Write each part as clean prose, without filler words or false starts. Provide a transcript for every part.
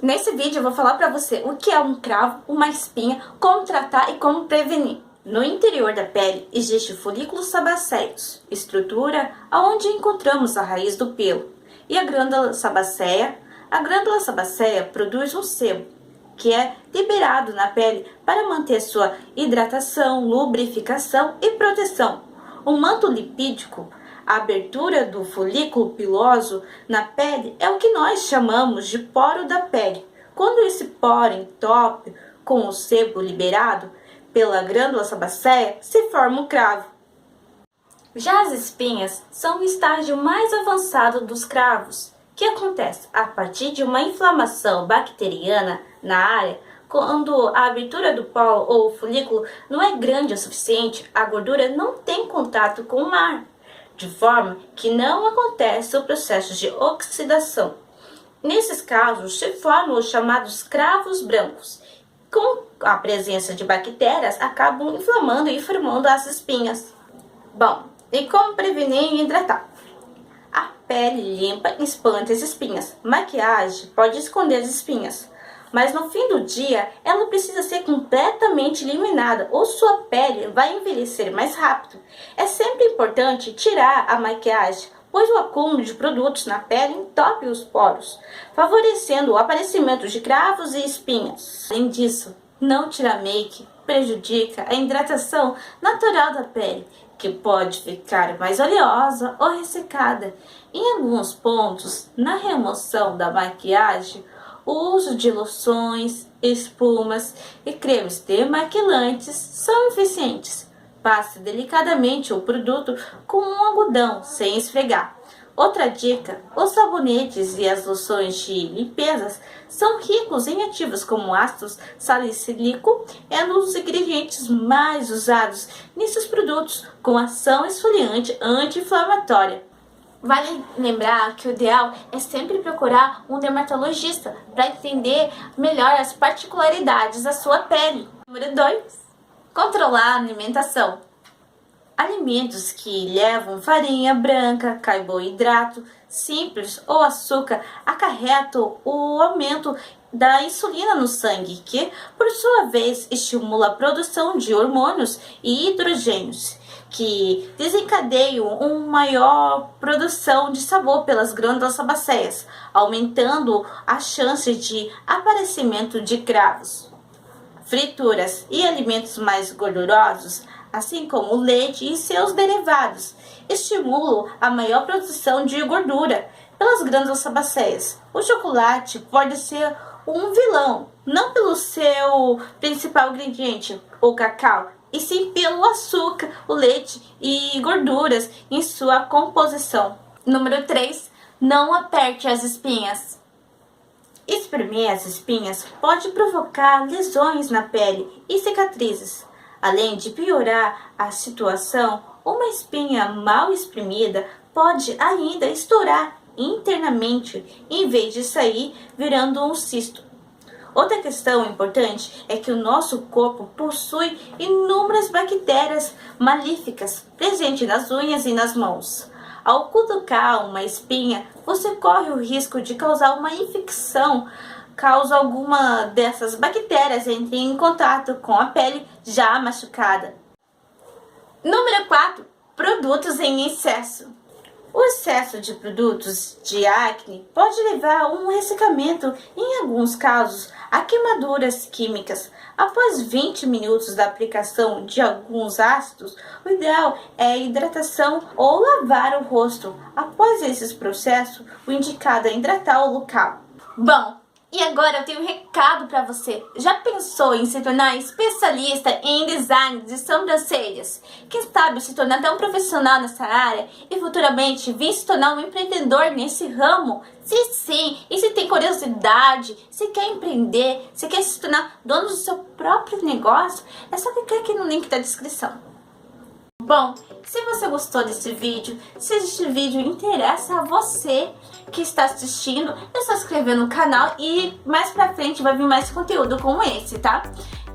Nesse vídeo eu vou falar para você o que é um cravo, uma espinha, como tratar e como prevenir. No interior da pele existe folículos sebáceos, estrutura onde encontramos a raiz do pelo, e a glândula sebácea. A glândula sebácea produz um sebo, que é liberado na pele para manter sua hidratação, lubrificação e proteção. O manto lipídico, a abertura do folículo piloso na pele, é o que nós chamamos de poro da pele. Quando esse poro entope com o sebo liberado pela glândula sebácea, se forma um cravo. Já as espinhas são o estágio mais avançado dos cravos, que acontece a partir de uma inflamação bacteriana na área. Quando a abertura do poro ou folículo não é grande o suficiente, a gordura não tem contato com o ar, de forma que não acontece o processo de oxidação. Nesses casos, se formam os chamados cravos brancos. Com a presença de bactérias, acabam inflamando e formando as espinhas. Bom, e como prevenir e hidratar? A pele limpa espanta as espinhas. Maquiagem pode esconder as espinhas, mas no fim do dia ela precisa ser completamente eliminada ou sua pele vai envelhecer mais rápido. É sempre importante tirar a maquiagem, pois o acúmulo de produtos na pele entope os poros, favorecendo o aparecimento de cravos e espinhas. Além disso, não tirar make prejudica a hidratação natural da pele, que pode ficar mais oleosa ou ressecada. Em alguns pontos, na remoção da maquiagem, o uso de loções, espumas e cremes demaquilantes são eficientes. Passe delicadamente o produto com um algodão sem esfregar. Outra dica: os sabonetes e as loções de limpeza são ricos em ativos como ácido salicílico, é um dos ingredientes mais usados nesses produtos com ação esfoliante anti-inflamatória. Vale lembrar que o ideal é sempre procurar um dermatologista para entender melhor as particularidades da sua pele. Número 2. Controlar a alimentação. Alimentos que levam farinha branca, carboidrato simples ou açúcar acarretam o aumento da insulina no sangue, que, por sua vez, estimula a produção de hormônios e hidrogênios, que desencadeiam uma maior produção de sabor pelas glândulas sebáceas, aumentando a chance de aparecimento de cravos. Frituras e alimentos mais gordurosos, assim como o leite e seus derivados, estimulam a maior produção de gordura pelas glândulas sebáceas. O chocolate pode ser um vilão, não pelo seu principal ingrediente, o cacau, e sim pelo açúcar, o leite e gorduras em sua composição. Número 3. Não aperte as espinhas. Espremer as espinhas pode provocar lesões na pele e cicatrizes. Além de piorar a situação, uma espinha mal espremida pode ainda estourar internamente, em vez de sair virando um cisto. Outra questão importante é que o nosso corpo possui inúmeras bactérias maléficas presentes nas unhas e nas mãos. Ao cutucar uma espinha, você corre o risco de causar uma infecção, caso alguma dessas bactérias entre em contato com a pele já machucada. Número 4. Produtos em excesso. O excesso de produtos de acne pode levar a um ressecamento e, em alguns casos, a queimaduras químicas. Após 20 minutos da aplicação de alguns ácidos, o ideal é a hidratação ou lavar o rosto. Após esse processo, o indicado é hidratar o local. Bom, e agora eu tenho um recado para você. Já pensou em se tornar especialista em design de sobrancelhas? Quem sabe se tornar tão profissional nessa área e futuramente vir se tornar um empreendedor nesse ramo? Se sim, e se tem curiosidade, se quer empreender, se quer se tornar dono do seu próprio negócio, é só clicar aqui no link da descrição. Bom, se você gostou desse vídeo, se este vídeo interessa a você que está assistindo, é só se inscrever no canal e mais pra frente vai vir mais conteúdo como esse, tá?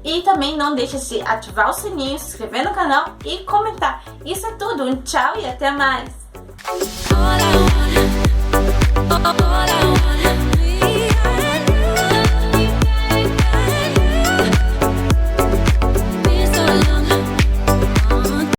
E também não deixe de ativar o sininho, se inscrever no canal e comentar. Isso é tudo, um tchau e até mais!